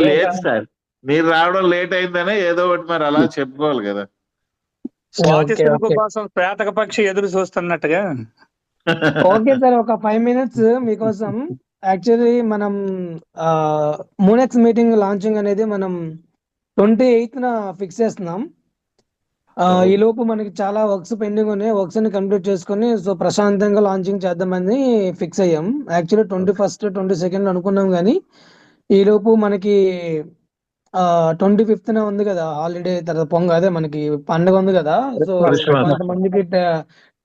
లేదు సార్, మీరు రావడం లేట్ అయిందనే ఏదో ఒకటి మరి అలా చెప్పుకోవాలి కదా. స్వాతి ఓకే సిలుకు ఓకే కోసం పేతక పక్షి ఎదురు చూస్తున్నట్టుగా. ఓకే సార్, ఒక 5 minutes మీకోసం. యాక్చువల్లీ మనం మూనెక్స్ మీటింగ్ లాంచింగ్ అనేది మనం 28న ఫిక్స్ చేస్తున్నాం. ఈ లోపు మనకి చాలా వర్క్స్ పెండింగ్ ఉన్నాయి. వర్క్స్ ని కంప్లీట్ చేసుకొని సో ప్రశాంతంగా లాంచింగ్ చేద్దామని ఫిక్స్ అయ్యాం. యాక్చువల్లీ 21st 22nd అనుకున్నాం, కానీ ఈ లోపు మనకి 25th ఉంది కదా హాలిడే, తర్వాత అదే మనకి పండుగ ఉంది కదా. So Christmas. కొంతమందికి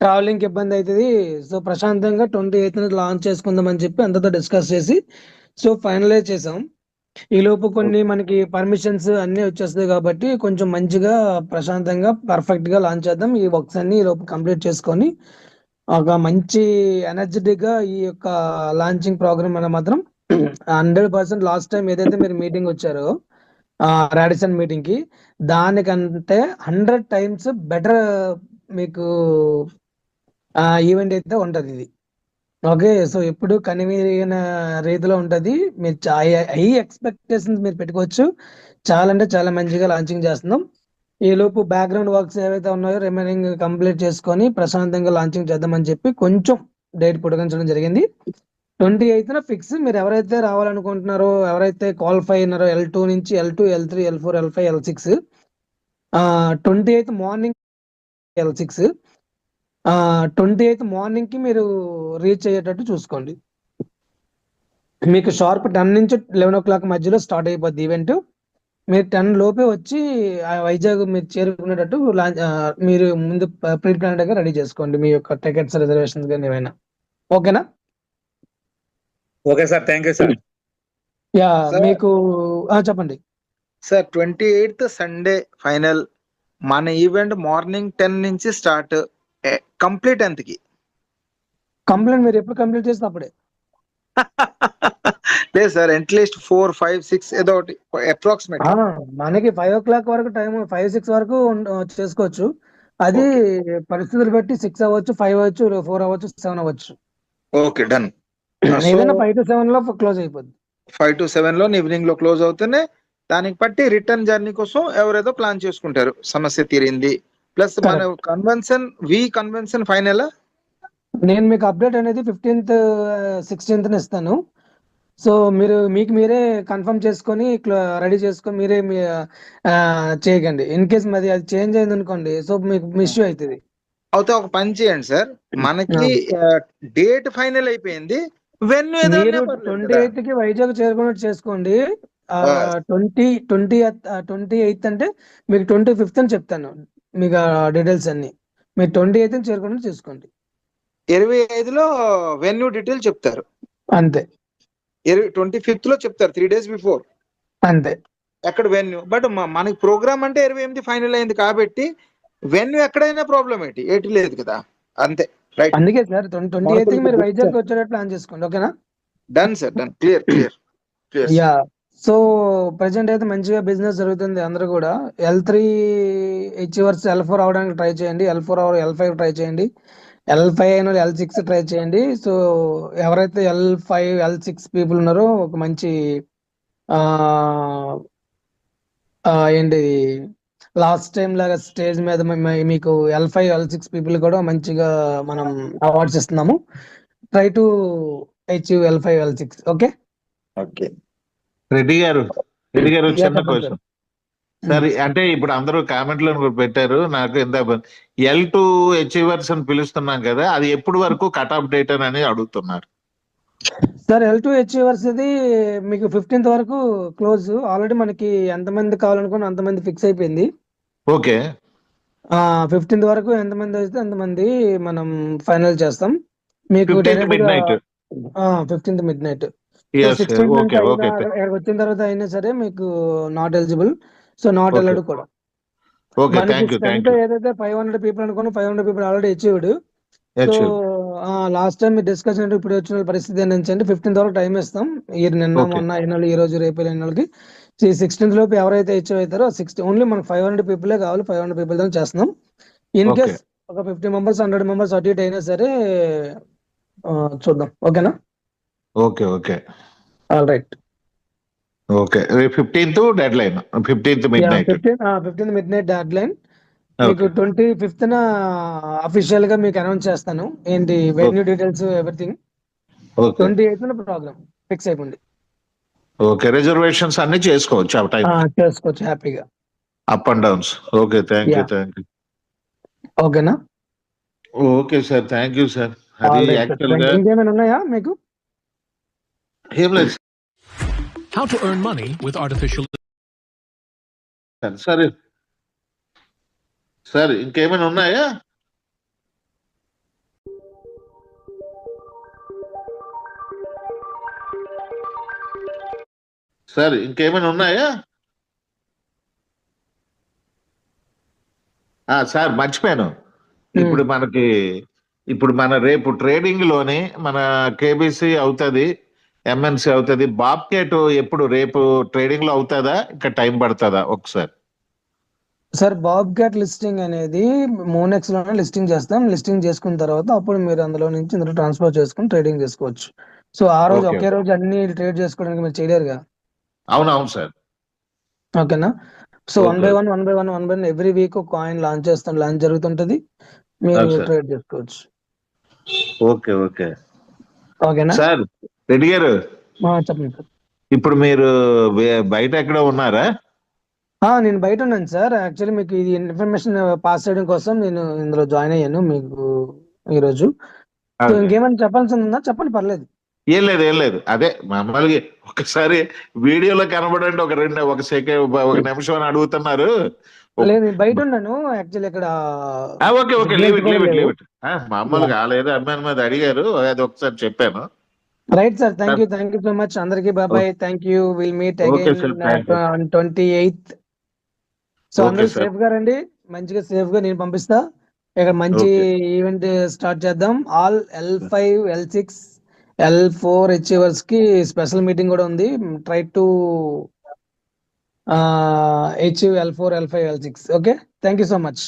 ట్రావెలింగ్ ఇబ్బంది అవుతుంది. సో ప్రశాంతంగా 28th లాంచ్ చేసుకుందాం అని చెప్పి అందరితో డిస్కస్ చేసి సో ఫైనలైజ్ చేసాం. ఈ లోపు కొన్ని మనకి పర్మిషన్స్ అన్ని వచ్చేస్తాయి కాబట్టి కొంచెం మంచిగా ప్రశాంతంగా పర్ఫెక్ట్ గా లాంచ్ చేద్దాం. ఈ వర్క్స్ అన్ని ఈ లోపు కంప్లీట్ చేసుకొని ఒక మంచి ఎనర్జెటిక్ గా ఈ యొక్క లాంచింగ్ ప్రోగ్రామ్ అనేది మాత్రం 100% లాస్ట్ టైం ఏదైతే మీరు మీటింగ్ వచ్చారో రాడిసన్ మీటింగ్ కి, దానికంటే 100 times బెటర్ మీకు ఈవెంట్ అయితే ఉంటది ఇది. ఓకే, సో ఎప్పుడు కనివిన రీతిలో ఉంటది. మీరు హై ఎక్స్పెక్టేషన్స్ మీరు పెట్టుకోవచ్చు. చాలా అంటే చాలా మంచిగా లాంచింగ్ చేస్తున్నాం. ఈ లోపు బ్యాక్గ్రౌండ్ వర్క్స్ ఏవైతే ఉన్నాయో రిమైనింగ్ కంప్లీట్ చేసుకొని ప్రశాంతంగా లాంచింగ్ చేద్దామని చెప్పి కొంచెం డేట్ పొడిగించడం జరిగింది. 28న ఫిక్స్. మీరు ఎవరైతే రావాలనుకుంటున్నారో, ఎవరైతే క్వాలిఫై అయినారో L2 నుంచి L2, L3, L4, L5, L6, 28th morning L6, 28th morning కి మీరు రీచ్ అయ్యేటట్టు చూసుకోండి. మీకు షార్ప్ 10 నుంచి 11 o'clock మధ్యలో స్టార్ట్ అయిపోద్ది ఈవెంట్. మీరు 10 లోపే వచ్చి వైజాగ్ మీరు చేరుకునేటట్టు మీరు ముందు ప్రీ ప్లాన్ గా రెడీ చేసుకోండి మీ యొక్క టికెట్స్ రిజర్వేషన్స్ కానీ ఏమైనా. ఓకేనా? Okay sir, thank you sir. Yeah, Sir. మీకు చెప్పండి సార్. 28th Sunday final. మన ఈవెంట్ మార్నింగ్ 10 నుంచి స్టార్ట్, కంప్లీట్ ఎంతకి? కంప్లైంట్ మీరు ఎప్పుడు కంప్లీట్ చేస్తే అప్పుడే. లేదు సార్, అట్లీస్ట్ 4, 5, 6 ఏదో ఒకటి అప్రాక్సిమేట్. మనకి 5 o'clock వరకు టైం, 5, 6 వరకు చేసుకోవచ్చు. అది పరిస్థితులు బట్టి 6 అవ్వచ్చు, 5 అవ్వచ్చు, 4 అవ్వచ్చు, 7 అవ్వచ్చు. Okay, done. ఏదైనా 5 to 7 లో క్లోజ్ అయిపోద్ది. 5 to 7 లో ఈవినింగ్ లో క్లోజ్ అవుతూనే దానికి బట్టి రిటర్న్ జర్నీ కోసం ఎవరేదో ప్లాన్ చేసుకుంటారు. సమస్య తీరింది. ప్లస్ మన కన్వెన్షన్ ఫైనల్. నేను మీకు అప్డేట్ అనేది 15th 16th ఇస్తాను. సో మీరే కన్ఫర్మ్ చేసుకొని రెడీ చేసుకొని మీరే చేయకండి. ఇన్ కేస్ అది చేంజ్ అయింది అనుకోండి, సో మీకు ఇష్యూ అవుతుంది. అయితే ఒక పని చేయండి సార్, మనకి డేట్ ఫైనల్ అయిపోయింది. వెన్యూ మీరు 28th కి వైజాగ్ చేరుకున్నట్టు చేసుకోండి. 28th అంటే మీకు 25th అని చెప్తాను. మీకు డీటెయిల్స్ అన్ని మీరు 28th చేరుకున్నట్టు చేసుకోండి. 25లో వెన్యూ డీటెయిల్ చెప్తారు. అంతే. 25th లో చెప్తారు, 3 days బిఫోర్. అంతే. ఎక్కడ వెన్యూ, బట్ మనకి ప్రోగ్రామ్ అంటే 28 ఫైనల్ అయింది కాబట్టి వెన్యూ ఎక్కడైనా ప్రాబ్లం ఏంటి లేదు కదా. అంతే, రైట్. అందుకే సార్ 28th కి మీరు వైజాగ్ వచ్చేటట్టు ప్లాన్ చేసుకోండి. ఓకేనా? Done sir, done. Clear. Yeah. So present అయితే మంచిగా బిజినెస్ జరుగుతుంది. అందరూ కూడా L3 అచీవర్స్ L4 అవడానికి ట్రై చేయండి. L4 L5 ట్రై చేయండి. L5 అయిన L6 ట్రై చేయండి. సో ఎవరైతే L5 L6 పీపుల్ ఉన్నారో ఒక మంచి ఏంటి లాస్ట్ టైం లాగా స్టేజ్ మీద మీకు L5 L6 పీపుల్ కూడా మంచిగా మనం అవార్డ్స్ ఇస్తున్నాము. Try to achieve L5 L6. Okay. Reddy గారు చిన్న క్వశ్చన్ సార్. అంటే ఇప్పుడు అందరూ కామెంట్లో పెట్టారు, నాకు ఎంత L2 అచీవర్స్ అని పిలుస్తున్నాం కదా, అది ఎప్పుడు వరకు కట్ ఆఫ్ డేట్ అని అడుగుతున్నారు సార్. L2 అచీవర్స్ ఇది మీకు 15th వరకు క్లోజ్. ఆల్రెడీ మనకి ఎంతమంది కావాలనుకుని అంతమంది ఫిక్స్ అయిపోయింది. ఓకే. 15th వరకు ఎంతమంది అయితే అంతమంది మనం ఫైనల్ చేస్తాం. మీకు 15th midnight. 15th midnight. Yes, 16th నుంచి okay. వచ్చిన తర్వాత అయినా సరే మీకు not eligible. So not allowed కూడా. Okay, thank you. ఏదైతే 500 పీపుల్ అనుకున్నా 500 people already achieved. So last time discussion ఇప్పుడు వచ్చిన పరిస్థితి ఏంటంటే 15th వరకు టైం ఇస్తాం. నిన్న మొన్న అయిన ఈ రోజు రేపు అయిన వాళ్ళకి 16th లోపు ఎవరైతే అచీవ్ అవుతారో ఓన్లీ మనకు 500 పీపులే కావాలి. 500 పీపుల్ తో చేస్తున్నాం. ఇన్ కేస్ ఒక 50 members 100 members అటు ఇటు అయినా సరే చూద్దాం. ఓకేనా? ఓకే. All right. ఓకే, రేపు 15th deadline, 15th midnight. 15 midnight deadline. మీకు 25th అఫీషియల్ గా మీకు అనౌన్స్ చేస్తాను, ఏంటి venue details everything. Okay 28th programme fix అయిపోయింది. ఓకే, రిజర్వేషన్స్ అన్ని చేసుకోవచ్చు ఆ టైం, చేసుకోవచ్చు హ్యాపీగా, up and downs. Okay, thank you. ఓకేనా? Okay sir, thank you sir. అది యాక్చువల్ గా ఇంకేమైనా ఉన్నాయా మీకు? ఏం లేదు How to earn money with artificial sir. Sir ఇంకేమైనా ఉన్నాయా? సార్ ఇంకేమైనా ఉన్నాయా? సార్ మర్చిపోయాను. ఇప్పుడు మన రేపు ట్రేడింగ్ లోని మన కేబీసీ అవుతుంది, ఎంఎన్సీ అవుతుంది. బాబ్కేట్ ఎప్పుడు రేపు ట్రేడింగ్ లో అవుతుందా, ఇంకా టైం పడుతుందా ఒకసారి? సార్ బాబ్ క్యాట్ లిస్టింగ్ అనేది మోనెక్స్ లోనే లిస్టింగ్ చేస్తాం. లిస్టింగ్ చేసుకున్న తర్వాత అప్పుడు మీరు అందులో నుంచి ఇందులో ట్రాన్స్ఫర్ చేసుకుని ట్రేడింగ్ చేసుకోవచ్చు. సో ఆ రోజు Okay. ఒకే రోజు అన్ని ట్రేడ్ చేసుకోవడానికి మీరు చేయలేరుగా. అవునవును సార్. ఓకేనా? So Okay. One by one every week coin launch జరుగుతుంటది, మీరు అవును సార్. ట్రేడ్ చేసుకోవచ్చు. ఓకే ఓకే ఓకేనా? సార్. రెడ్డి గారు, చెప్పండి సార్. ఇప్పుడు మీరు బయట ఎక్కడ ఉన్నారా? నేను బయట ఉన్నాను సార్. యాక్చువల్లీ మీకు ఇది ఇన్ఫర్మేషన్ పాస్ చేయడం కోసం నేను ఇందులో జాయిన్ అయ్యాను మీకు ఈరోజు. సో ఇంకేమైనా చెప్పాల్సింది ఉందా? చెప్పండి, పర్లేదు. ఏం లేదు. అదే మామూలుగా ఒకసారి వీడియోలో కనబడండి, ఒక సెకండ్, ఒక నిమిషం అని అడుగుతున్నారు. లేదు, నేను బయట ఉన్నాను యాక్చువల్లీ ఇక్కడ. Okay, leave it. మామూలుగా కాలేదు, అమ్మాయి మీద అడిగారు, అది ఒకసారి చెప్పాను. Right sir, thank you so much అందరికి. Bye, thank you. Will meet again on 28th. సో అందరూ సేఫ్ గా రండి, మంచిగా సేఫ్ గా నేను పంపిస్తా. ఇక్కడ మంచి ఈవెంట్ స్టార్ట్ చేద్దాం. All L5, L6, L4 achievers కి స్పెషల్ మీటింగ్ కూడా ఉంది. Try to achieve L4, L5, L6. Okay, thank you so much.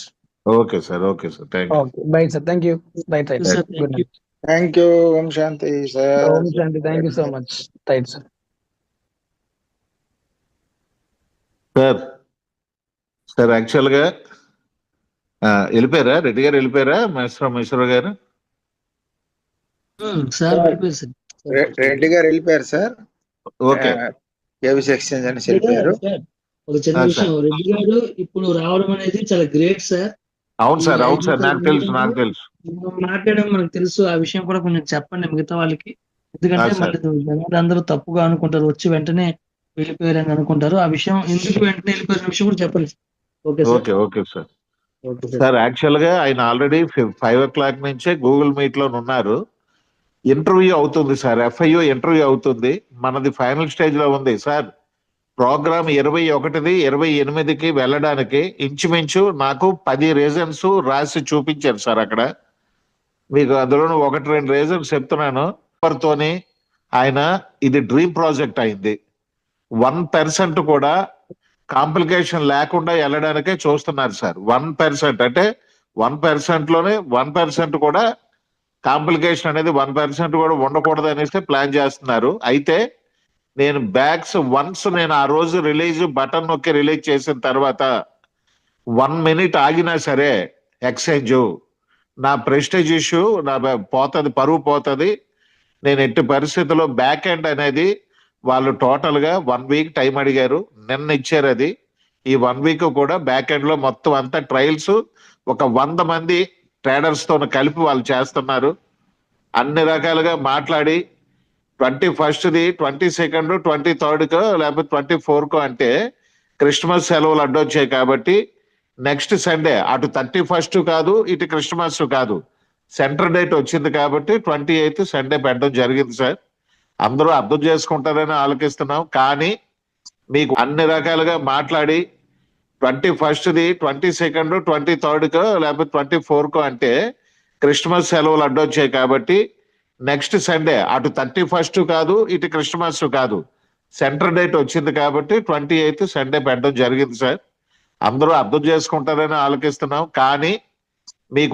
Okay sir, thank you. By sir, thank you. Right. Thank you. ఓం శాంతి sir. ఓం శాంతి. Thank you so much. Right sir. Sir actual గా వెళ్ళిపోయారా రెడ్డి గారు? వెళ్ళిపోయారా మహేశ్వర గారు? రెడ్డి గారు వెళ్ళిపోయారు సార్. ఓకే, కేబీసీ ఎక్స్చేంజ్ అని వెళ్ళిపోయారు. ఒక చిన్న విషయం, రెడ్డి గారు ఇప్పుడు రావడం అనేది చాలా గ్రేట్ సార్. అవును సార్, నాకు తెలుసు. మాట్లాడడం మనకు తెలుసు. ఆ విషయం కూడా కొంచెం చెప్పండి మిగతా వాళ్ళకి, ఎందుకంటే మళ్ళీ అందరూ తప్పుగా అనుకుంటారు, వచ్చి వెంటనే వెళ్ళిపోయారని అనుకుంటారు. ఆ విషయం ఎందుకు వెంటనే వెళ్ళిపోయిన విషయం కూడా చెప్పండి. Okay sir. సార్ యాక్చువల్ గా ఆయన ఆల్రెడీ 5 o'clock నుంచే గూగుల్ మీట్ లో ఉన్నారు. ఇంటర్వ్యూ అవుతుంది సార్, FIO ఇంటర్వ్యూ అవుతుంది. మనది ఫైనల్ స్టేజ్ లో ఉంది సార్. ప్రోగ్రామ్ 21ది 28కి వెళ్ళడానికి ఇంచుమించు నాకు 10 రీజన్స్ రాసి చూపించారు సార్. అక్కడ మీకు అందులో 1-2 రీజన్స్ చెప్తున్నాను. తోని ఆయన ఇది డ్రీమ్ ప్రాజెక్ట్ అయింది. 1% కూడా కాంప్లికేషన్ లేకుండా వెళ్ళడానికే చూస్తున్నారు సార్. 1% అంటే 1% లోనే 1% కూడా కాంప్లికేషన్ అనేది 1% కూడా ఉండకూడదు అనేసి ప్లాన్ చేస్తున్నారు. అయితే నేను బ్యాగ్స్ నేను ఆ రోజు బటన్ నొక్కి రిలీజ్ చేసిన తర్వాత 1 minute ఆగినా సరే ఎక్స్చేంజ్ నా ప్రెస్టేజ్ ఇష్యూ నా పోతుంది, పరువు పోతుంది. నేను ఎట్టి పరిస్థితుల్లో బ్యాక్ ఎండ్ అనేది వాళ్ళు టోటల్ గా 1 week టైం అడిగారు, నిన్న ఇచ్చారు. అది ఈ 1 week కూడా బ్యాక్ ఎండ్ లో మొత్తం అంతా ట్రయల్స్ ఒక 100 మంది ట్రేడర్స్ తో కలిపి వాళ్ళు చేస్తున్నారు. అన్ని రకాలుగా మాట్లాడి 21ది, 22nd, 23rd లేకపోతే 24 అంటే క్రిస్మస్ సెలవులు అడ్డొచ్చాయి కాబట్టి నెక్స్ట్ సండే అటు 31st కాదు, ఇటు క్రిస్మస్ కాదు, సెంటర్ డేట్ వచ్చింది కాబట్టి 28th సండే పెట్టడం జరిగింది సార్. అందరూ అర్థం చేసుకుంటారని ఆలోచిస్తున్నాం. కానీ మీకు అన్ని రకాలుగా మాట్లాడి 21ది, 22nd, 23rd లేకపోతే 24 అంటే క్రిస్మస్ సెలవులు అడ్డొచ్చాయి కాబట్టి నెక్స్ట్ సండే అటు 31st కాదు, ఇటు క్రిస్మస్ కాదు, సెంటర్ డేట్ వచ్చింది కాబట్టి 28th సండే పెట్టడం జరిగింది సార్. అందరూ అర్థం చేసుకుంటారని ఆలోచిస్తున్నాం. కానీ మీకు